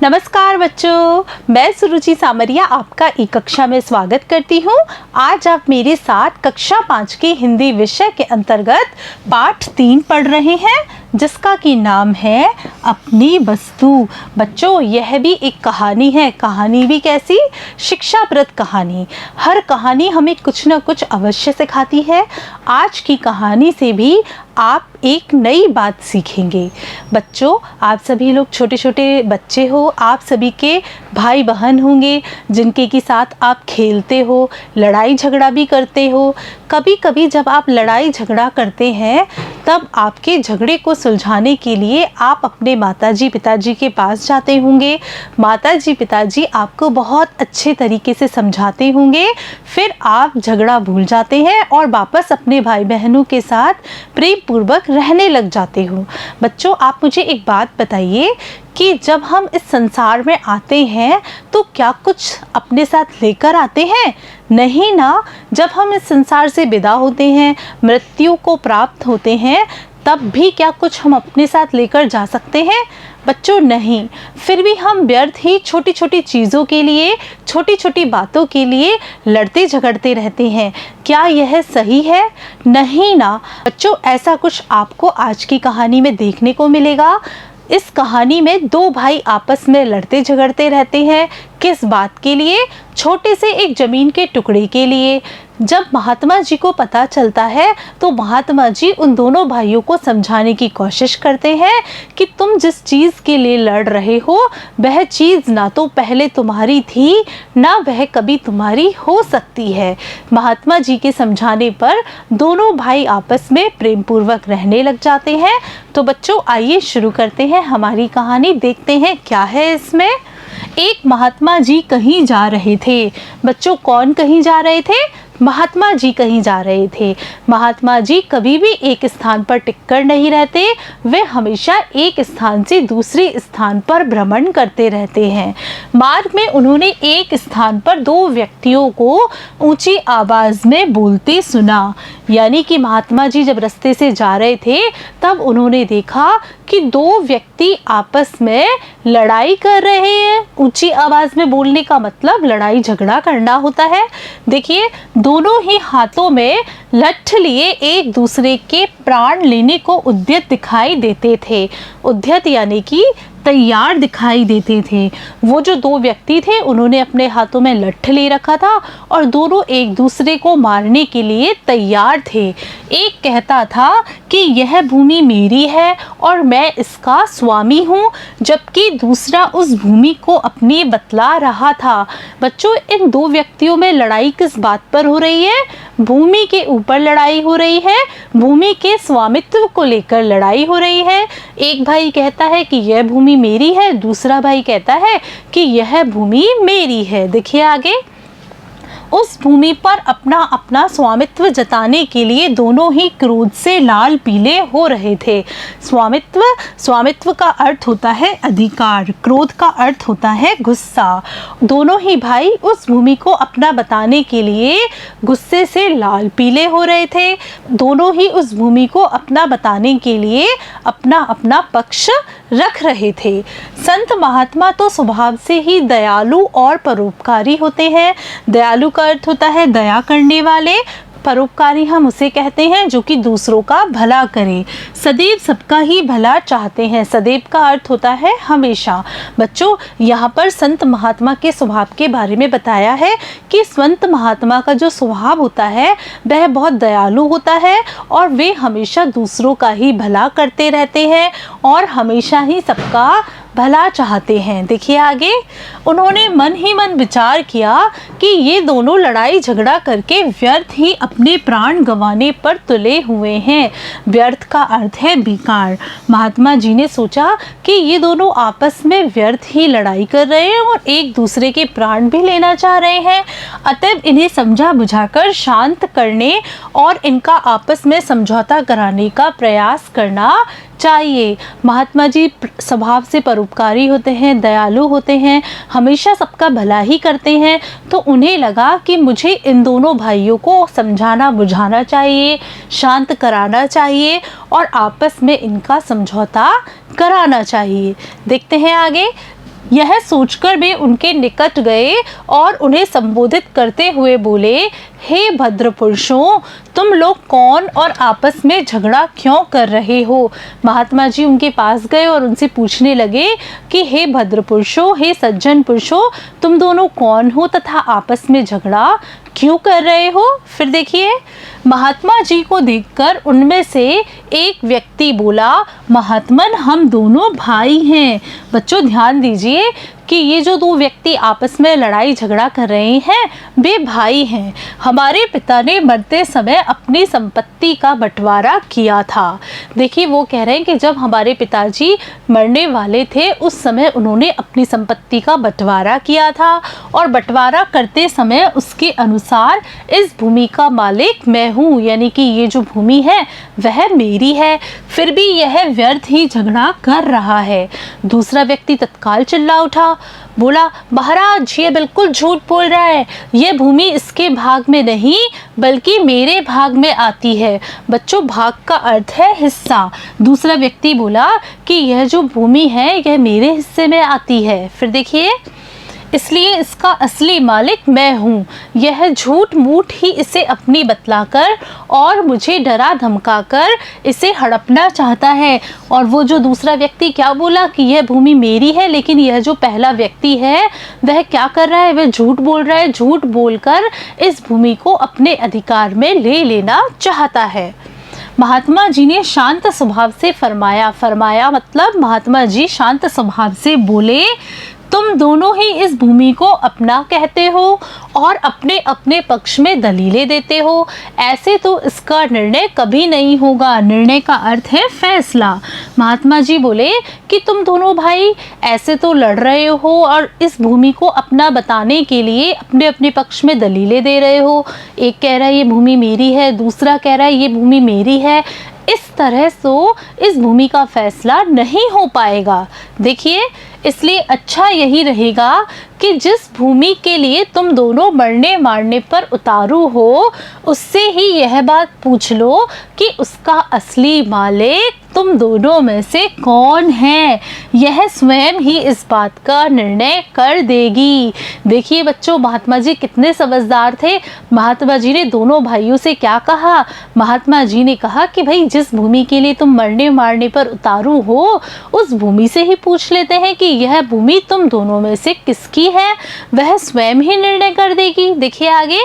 नमस्कार बच्चों, मैं सुरुचि सामरिया आपका ई कक्षा में स्वागत करती हूँ। आज आप मेरे साथ कक्षा 5 के हिंदी विषय के अंतर्गत पाठ 3 पढ़ रहे हैं, जिसका कि नाम है अपनी वस्तु। बच्चों, यह भी एक कहानी है। कहानी भी कैसी? शिक्षाप्रद कहानी। हर कहानी हमें कुछ न कुछ अवश्य सिखाती है। आज की कहानी से भी आप एक नई बात सीखेंगे। बच्चों, आप सभी लोग छोटे छोटे बच्चे हो, आप सभी के भाई बहन होंगे जिनके के साथ आप खेलते हो, लड़ाई झगड़ा भी करते हो। कभी कभी जब आप लड़ाई झगड़ा करते हैं तब आपके झगड़े को सुलझाने के लिए आप अपने माताजी पिताजी के पास जाते होंगे। माताजी पिताजी आपको बहुत अच्छे तरीके से समझाते होंगे, फिर आप झगड़ा भूल जाते हैं और वापस अपने भाई बहनों के साथ प्रेम पूर्वक रहने लग जाते हो। बच्चों, आप मुझे एक बात बताइए कि जब हम इस संसार में आते हैं तो क्या कुछ अपने साथ लेकर आते हैं? नहीं ना। जब हम इस संसार से विदा होते हैं, मृत्यु को प्राप्त होते हैं, तब भी क्या कुछ हम अपने साथ लेकर जा सकते हैं? बच्चों, नहीं। फिर भी हम व्यर्थ ही छोटी छोटी चीज़ों के लिए, छोटी छोटी बातों के लिए लड़ते झगड़ते रहते हैं। क्या यह सही है? नहीं ना। बच्चों, ऐसा कुछ आपको आज की कहानी में देखने को मिलेगा। इस कहानी में दो भाई आपस में लड़ते झगड़ते रहते हैं। किस बात के लिए? छोटे से एक ज़मीन के टुकड़े के लिए। जब महात्मा जी को पता चलता है तो महात्मा जी उन दोनों भाइयों को समझाने की कोशिश करते हैं कि तुम जिस चीज़ के लिए लड़ रहे हो वह चीज़ ना तो पहले तुम्हारी थी, ना वह कभी तुम्हारी हो सकती है। महात्मा जी के समझाने पर दोनों भाई आपस में प्रेम पूर्वक रहने लग जाते हैं। तो बच्चों, आइए शुरू करते हैं हमारी कहानी। देखते हैं क्या है इसमें। एक महात्मा जी कहीं जा रहे थे। बच्चों, कौन कहीं जा रहे थे? महात्मा जी कहीं जा रहे थे। महात्मा जी कभी भी एक स्थान पर टिककर नहीं रहते, वे हमेशा एक स्थान से दूसरे स्थान पर भ्रमण करते रहते हैं। मार्ग में उन्होंने एक स्थान पर दो व्यक्तियों को ऊंची आवाज में बोलते सुना। यानी कि महात्मा जी जब रास्ते से जा रहे थे तब उन्होंने देखा कि दो व्यक्ति आपस में लड़ाई कर रहे हैं। ऊंची आवाज में बोलने का मतलब लड़ाई झगड़ा करना होता है। देखिए, दोनों ही हाथों में लठ लिए एक दूसरे के प्राण लेने को उद्यत दिखाई देते थे। उद्यत यानी कि तैयार दिखाई देते थे। वो जो दो व्यक्ति थे उन्होंने अपने हाथों में लठ ले रखा था और दोनों एक दूसरे को मारने के लिए तैयार थे। एक कहता था कि यह भूमि मेरी है और मैं इसका स्वामी हूँ, जबकि दूसरा उस भूमि को अपनी बतला रहा था। बच्चों, इन दो व्यक्तियों में लड़ाई किस बात पर हो रही है? भूमि के ऊपर लड़ाई हो रही है। भूमि के स्वामित्व को लेकर लड़ाई हो रही है। एक भाई कहता है कि यह भूमि मेरी है, दूसरा भाई कहता है कि यह भूमि मेरी है। देखिए आगे। उस भूमि पर अपना अपना स्वामित्व जताने के लिए दोनों ही क्रोध से लाल पीले हो रहे थे। स्वामित्व का अर्थ होता है अधिकार, क्रोध का अर्थ होता है गुस्सा। दोनों ही भाई उस भूमि को अपना बताने के लिए गुस्से से लाल पीले हो रहे थे। दोनों ही उस भूमि को अपना बताने के लिए अपना अपना पक्ष रख रहे थे। संत महात्मा तो स्वभाव से ही दयालु और परोपकारी होते हैं। दयालु का अर्थ होता है दया करने वाले। परोपकारी हम उसे कहते हैं जो कि दूसरों का भला करे। सदैव सबका ही भला चाहते हैं। सदैव का अर्थ होता है हमेशा। बच्चों, यहाँ पर संत महात्मा के स्वभाव के बारे में बताया है कि संत महात्मा का जो स्वभाव होता है वह बहुत दयालु होता है और वे हमेशा दूसरों का ही भला करते रहते हैं और हमेशा ही सबका भला चाहते हैं। देखिए आगे। उन्होंने मन ही मन विचार किया कि ये दोनों लड़ाई झगड़ा करके व्यर्थ ही अपने प्राण गंवाने पर तुले हुए हैं। व्यर्थ का अर्थ है बेकार। महात्मा जी ने सोचा कि ये दोनों आपस में व्यर्थ ही लड़ाई कर रहे हैं और एक दूसरे के प्राण भी लेना चाह रहे हैं। अतएव इन्हें समझा बुझाकर शांत करने और इनका आपस में समझौता कराने का प्रयास करना चाहिए। महात्मा जी स्वभाव से परोपकारी होते हैं, दयालु होते हैं, हमेशा सबका भला ही करते हैं। तो उन्हें लगा कि मुझे इन दोनों भाइयों को समझाना बुझाना चाहिए, शांत कराना चाहिए और आपस में इनका समझौता कराना चाहिए। देखते हैं आगे। यह सोचकर वे उनके निकट गए और उन्हें संबोधित करते हुए बोले, हे भद्र पुरुषों, तुम लोग कौन और आपस में झगड़ा क्यों कर रहे हो। महात्मा जी उनके पास गए और उनसे पूछने लगे कि हे भद्र पुरुषों, हे सज्जन पुरुषों, तुम दोनों कौन हो तथा आपस में झगड़ा क्यों कर रहे हो। फिर देखिए, महात्मा जी को देखकर उनमें से एक व्यक्ति बोला, महात्मन, हम दोनों भाई हैं। बच्चों ध्यान दीजिए कि ये जो दो व्यक्ति आपस में लड़ाई झगड़ा कर रहे हैं, वे भाई हैं। हमारे पिता ने मरते समय अपनी संपत्ति का बंटवारा किया था। देखिए, वो कह रहे हैं कि जब हमारे पिताजी मरने वाले थे उस समय उन्होंने अपनी संपत्ति का बंटवारा किया था और बंटवारा करते समय उसके अनुसार इस भूमि का मालिक मैं हूँ, यानी कि ये जो भूमि है वह मेरी है, फिर भी यह व्यर्थ ही झगड़ा कर रहा है। दूसरा व्यक्ति तत्काल चिल्ला उठा, बोला, महाराज ये बिल्कुल झूठ बोल रहा है, ये भूमि इसके भाग में नहीं बल्कि मेरे भाग में आती है। बच्चों, भाग का अर्थ है हिस्सा। दूसरा व्यक्ति बोला कि यह जो भूमि है यह मेरे हिस्से में आती है। फिर देखिए, इसलिए इसका असली मालिक मैं हूँ। यह झूठ मूठ ही इसे अपनी बतलाकर और मुझे डरा धमकाकर इसे हड़पना चाहता है। और वो जो दूसरा व्यक्ति क्या बोला कि यह भूमि मेरी है, लेकिन यह जो पहला व्यक्ति है वह क्या कर रहा है, वह झूठ बोल रहा है। झूठ बोलकर इस भूमि को अपने अधिकार में ले लेना चाहता है। महात्मा जी ने शांत स्वभाव से फरमाया मतलब महात्मा जी शांत स्वभाव से बोले, तुम दोनों ही इस भूमि को अपना कहते हो और अपने अपने पक्ष में दलीलें देते हो। ऐसे तो इसका निर्णय कभी नहीं होगा। निर्णय का अर्थ है फैसला। महात्मा जी बोले कि तुम दोनों भाई ऐसे तो लड़ रहे हो और इस भूमि को अपना बताने के लिए अपने अपने पक्ष में दलीलें दे रहे हो। एक कह रहा है ये भूमि मेरी है, दूसरा कह रहा है ये भूमि मेरी है। इस तरह से इस भूमि का फैसला नहीं हो पाएगा। देखिए, इसलिए अच्छा यही रहेगा कि जिस भूमि के लिए तुम दोनों मरने मारने पर उतारू हो उससे ही यह बात पूछ लो कि उसका असली मालिक तुम दोनों में से कौन है। यह स्वयं ही इस बात का निर्णय कर देगी। देखिए बच्चों, महात्मा जी कितने समझदार थे। महात्मा जी ने दोनों भाइयों से क्या कहा, महात्मा जी ने कहा कि भाई जिस भूमि के लिए तुम मरने मारने पर उतारू हो उस भूमि से ही पूछ लेते हैं कि यह भूमि तुम दोनों में से किसकी है, वह स्वयं ही निर्णय कर देगी। देखिए आगे,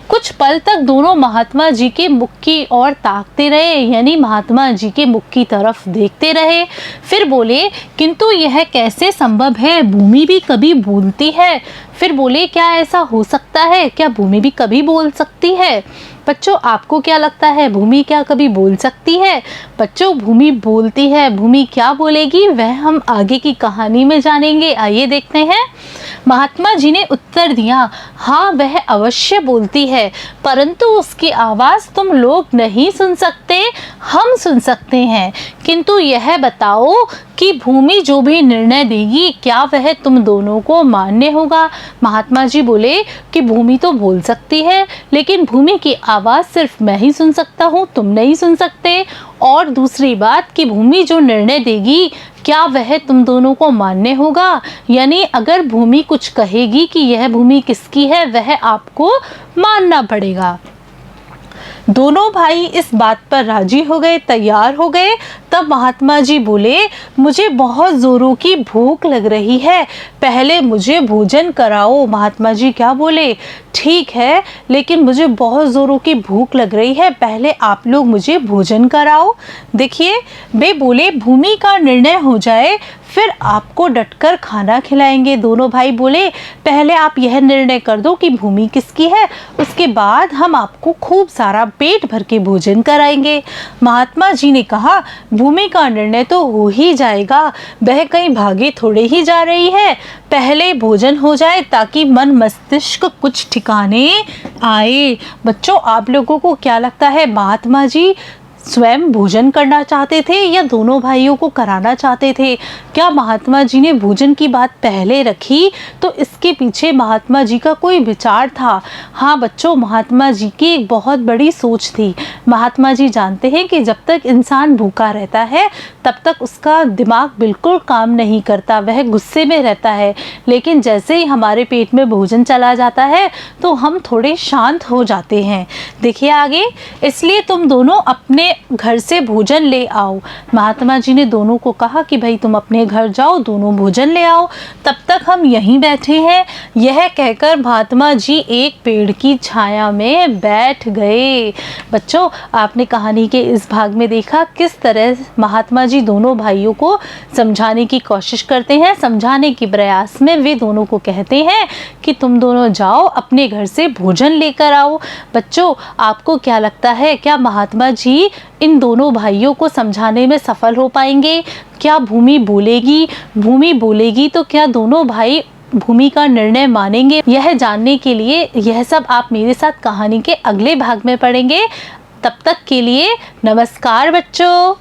कुछ पल तक दोनों महात्मा जी के मुख की ओर ताकते रहे, यानी महात्मा जी के मुख की तरफ देखते रहे। फिर बोले, किंतु यह कैसे संभव है, भूमि भी कभी बोलती है। फिर बोले, क्या ऐसा हो सकता है, क्या भूमि भी कभी बोल सकती है। बच्चों, आपको क्या लगता है, भूमि क्या कभी बोल सकती है। बच्चों, भूमि बोलती है। भूमि क्या बोलेगी वह हम आगे की कहानी में जानेंगे। आइए देखते हैं। महात्मा जी ने उत्तर दिया, हाँ वह अवश्य बोलती है, परंतु उसकी आवाज़ तुम लोग नहीं सुन सकते, हम सुन सकते हैं। किंतु यह बताओ कि भूमि जो भी निर्णय देगी क्या वह तुम दोनों को मान्य होगा। महात्मा जी बोले कि भूमि तो बोल सकती है, लेकिन भूमि की आवाज़ सिर्फ मैं ही सुन सकता हूँ, तुम नहीं सुन सकते। और दूसरी बात कि भूमि जो निर्णय देगी क्या वह तुम दोनों को मान्य होगा, यानी अगर भूमि कुछ कहेगी कि यह भूमि किसकी है वह आपको मानना पड़ेगा। दोनों भाई इस बात पर राजी हो गए, तैयार हो गए। तब महात्मा जी बोले, मुझे बहुत ज़ोरों की भूख लग रही है, पहले मुझे भोजन कराओ। महात्मा जी क्या बोले, ठीक है, लेकिन मुझे बहुत ज़ोरों की भूख लग रही है, पहले आप लोग मुझे भोजन कराओ। देखिए, वे बोले भूमि का निर्णय हो जाए फिर आपको डटकर खाना खिलाएंगे। दोनों भाई बोले, पहले आप यह निर्णय कर दो कि भूमि किसकी है, उसके बाद हम आपको खूब सारा पेट भर के भोजन कराएंगे। महात्मा जी ने कहा, भूमि का निर्णय तो हो ही जाएगा, वह कहीं भागे थोड़े ही जा रही है, पहले भोजन हो जाए ताकि मन मस्तिष्क कुछ ठिकाने आए। बच्चों, आप लोगों को क्या लगता है, महात्मा जी स्वयं भोजन करना चाहते थे या दोनों भाइयों को कराना चाहते थे? क्या महात्मा जी ने भोजन की बात पहले रखी तो इसके पीछे महात्मा जी का कोई विचार था? हाँ बच्चों, महात्मा जी की एक बहुत बड़ी सोच थी। महात्मा जी जानते हैं कि जब तक इंसान भूखा रहता है तब तक उसका दिमाग बिल्कुल काम नहीं करता, वह गुस्से में रहता है। लेकिन जैसे ही हमारे पेट में भोजन चला जाता है तो हम थोड़े शांत हो जाते हैं। देखिए आगे, इसलिए तुम दोनों अपने घर से भोजन ले आओ। महात्मा जी ने दोनों को कहा कि भाई तुम अपने घर जाओ, दोनों भोजन ले आओ, तब तक हम यहीं बैठे हैं। यह कहकर महात्मा जी एक पेड़ की छाया में बैठ गए। बच्चों, आपने कहानी के इस भाग में देखा किस तरह महात्मा जी दोनों भाइयों को समझाने की कोशिश करते हैं। समझाने के प्रयास में वे दोनों को कहते हैं कि तुम दोनों जाओ, अपने घर से भोजन लेकर आओ। बच्चों, आपको क्या लगता है, क्या महात्मा जी इन दोनों भाइयों को समझाने में सफल हो पाएंगे? क्या भूमि बोलेगी? भूमि बोलेगी तो क्या दोनों भाई भूमि का निर्णय मानेंगे? यह जानने के लिए यह सब आप मेरे साथ कहानी के अगले भाग में पढ़ेंगे। तब तक के लिए नमस्कार बच्चों।